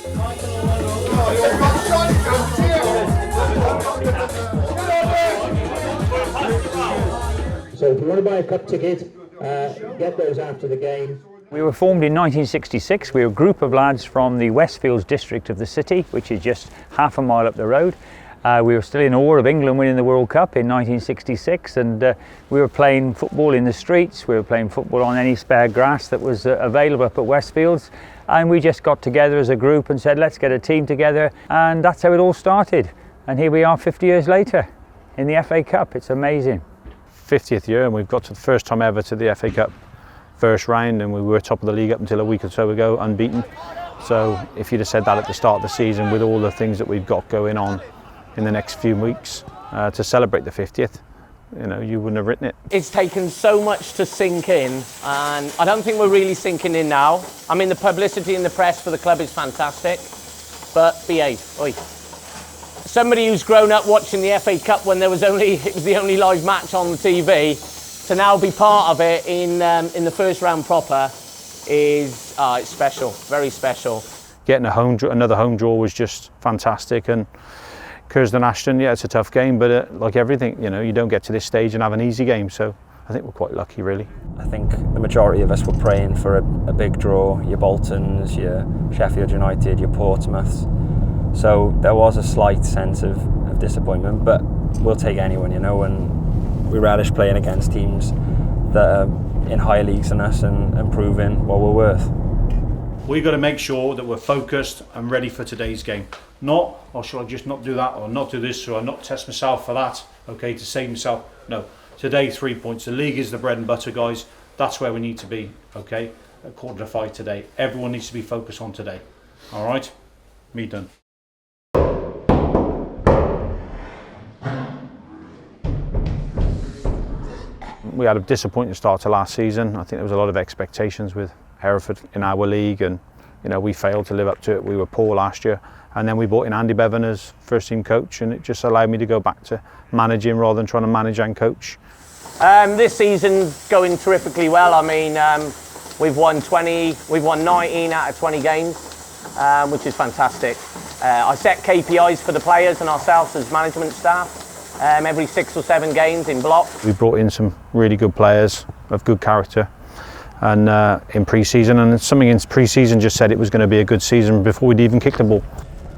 So if you want to buy a cup ticket, get those after the game. We were formed in 1966. We were a group of lads from the Westfields district of the city, which is just half a mile up the road. We were still in awe of England winning the World Cup in 1966, and we were playing football in the streets. We were playing football on any spare grass that was available up at Westfields, and we just got together as a group and said, let's get a team together, and that's how it all started. And here we are 50 years later in the FA Cup. It's amazing. 50th year, and we've got to the first time ever to the FA Cup first round, and we were top of the league up until a week or so ago, unbeaten. So if you'd have said that at the start of the season, with all the things that we've got going on in the next few weeks to celebrate the 50th, you know, you wouldn't have written it. It's taken so much to sink in, and I don't think we're really sinking in now. I mean, the publicity in the press for the club is fantastic, but behave. Oi. Somebody who's grown up watching the FA Cup when it was the only live match on the TV, to now be part of it in the first round proper is it's special, very special. Getting another home draw was just fantastic, and Curzon Ashton, yeah, it's a tough game, but like everything, you know, you don't get to this stage and have an easy game, so I think we're quite lucky, really. I think the majority of us were praying for a big draw, your Boltons, your Sheffield United, your Portsmouths, so there was a slight sense of disappointment, but we'll take anyone, you know, and we relish playing against teams that are in higher leagues than us and proving what we're worth. We've got to make sure that we're focused and ready for today's game. Not, or shall I just not do that, or not do this, or not test myself for that, okay, to save myself. No, today 3 points. The league is the bread and butter, guys. That's where we need to be, okay, at 4:45 today. Everyone needs to be focused on today. All right, me done. We had a disappointing start to last season. I think there was a lot of expectations with Hereford in our league, and you know, we failed to live up to it. We were poor last year, and then we brought in Andy Bevan as first team coach, and it just allowed me to go back to managing rather than trying to manage and coach. This season's going terrifically well. I mean, we've won 19 out of 20 games, which is fantastic. I set KPIs for the players and ourselves as management staff. Every 6 or 7 games in block. We brought in some really good players of good character, and in pre-season, and something in pre-season just said it was going to be a good season before we'd even kicked the ball.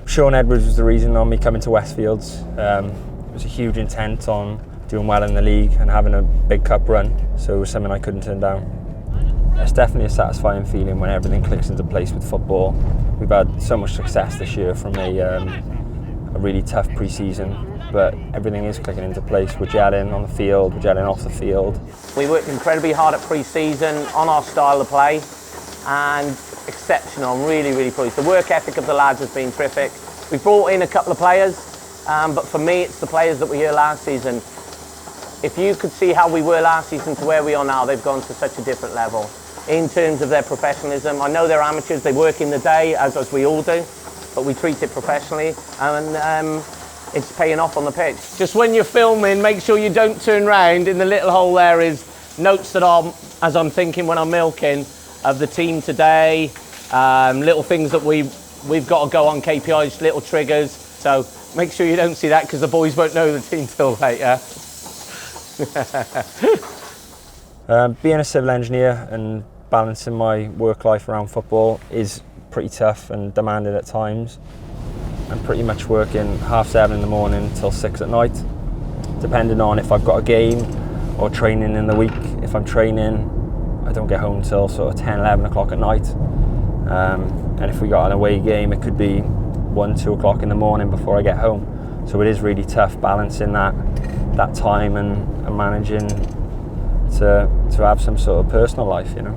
Sean Edwards was the reason on me coming to Westfields. It was a huge intent on doing well in the league and having a big cup run, so it was something I couldn't turn down. It's definitely a satisfying feeling when everything clicks into place with football. We've had so much success this year from a really tough pre-season, but everything is clicking into place. We're gelling on the field, we're gelling off the field. We worked incredibly hard at pre-season on our style of play, and exceptional. I'm really, really pleased. The work ethic of the lads has been terrific. We've brought in a couple of players, but for me it's the players that were here last season. If you could see how we were last season to where we are now, they've gone to such a different level in terms of their professionalism. I know they're amateurs, they work in the day, as we all do, but we treat it professionally, and it's paying off on the pitch. Just when you're filming, make sure you don't turn round. In the little hole there is notes that are, as I'm thinking when I'm milking, of the team today, little things that we've got to go on, KPIs, little triggers. So make sure you don't see that, because the boys won't know the team till later. Being a civil engineer and balancing my work life around football is pretty tough and demanding at times. I'm pretty much working 7:30 in the morning till 6 at night, depending on if I've got a game or training in the week. If I'm training, I don't get home till sort of 10, 11 o'clock at night. And if we got an away game, it could be 1, 2 o'clock in the morning before I get home. So it is really tough balancing that time and managing to have some sort of personal life, you know.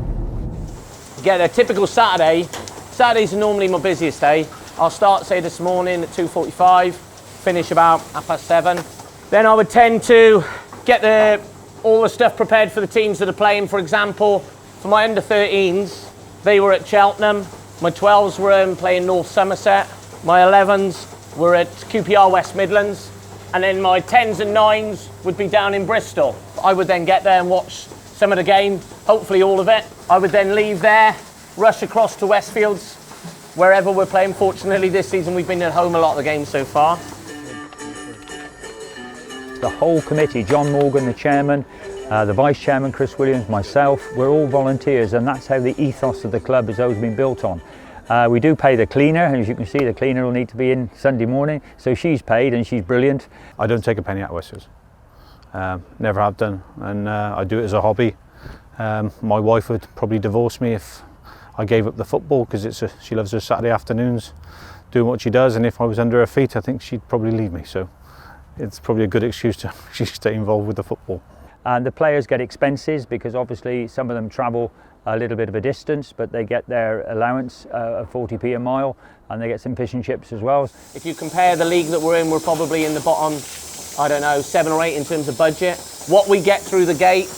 Get a typical Saturday. Saturdays are normally my busiest day. I'll start, say, this morning at 2:45, finish about 7:30. Then I would tend to get all the stuff prepared for the teams that are playing. For example, for my under-13s, they were at Cheltenham. My 12s were playing North Somerset. My 11s were at QPR West Midlands. And then my 10s and 9s would be down in Bristol. I would then get there and watch some of the game, hopefully all of it. I would then leave there, rush across to Westfields, wherever we're playing. Fortunately this season we've been at home a lot of the games so far. The whole committee, John Morgan, the chairman, the vice chairman, Chris Williams, myself, we're all volunteers, and that's how the ethos of the club has always been built on. We do pay the cleaner, and as you can see, the cleaner will need to be in Sunday morning, so she's paid and she's brilliant. I don't take a penny out of Westfields. Never have done, and I do it as a hobby. My wife would probably divorce me if I gave up the football, because she loves her Saturday afternoons doing what she does, and if I was under her feet I think she'd probably leave me, so it's probably a good excuse to stay involved with the football. And the players get expenses, because obviously some of them travel a little bit of a distance, but they get their allowance of 40p a mile, and they get some fish and chips as well. If you compare the league that we're in, we're probably in the bottom, I don't know, 7 or 8 in terms of budget. What we get through the gate,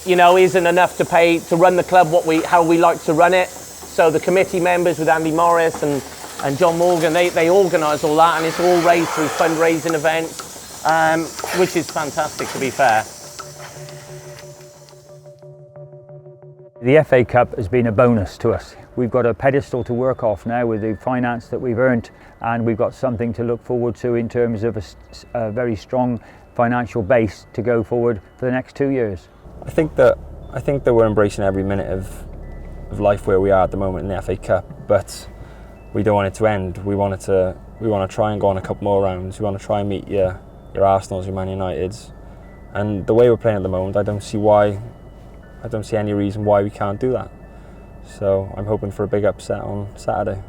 you know, isn't enough to pay to run the club how we like to run it. So the committee members with Andy Morris and John Morgan, they organise all that, and it's all raised through fundraising events, which is fantastic, to be fair. The FA Cup has been a bonus to us. We've got a pedestal to work off now with the finance that we've earned, and we've got something to look forward to in terms of a very strong financial base to go forward for the next 2 years. I think that we're embracing every minute of life where we are at the moment in the FA Cup, but we don't want it to end. We want to try and go on a couple more rounds. We want to try and meet your Arsenals, your Man Uniteds, and the way we're playing at the moment, I don't see any reason why we can't do that. So I'm hoping for a big upset on Saturday.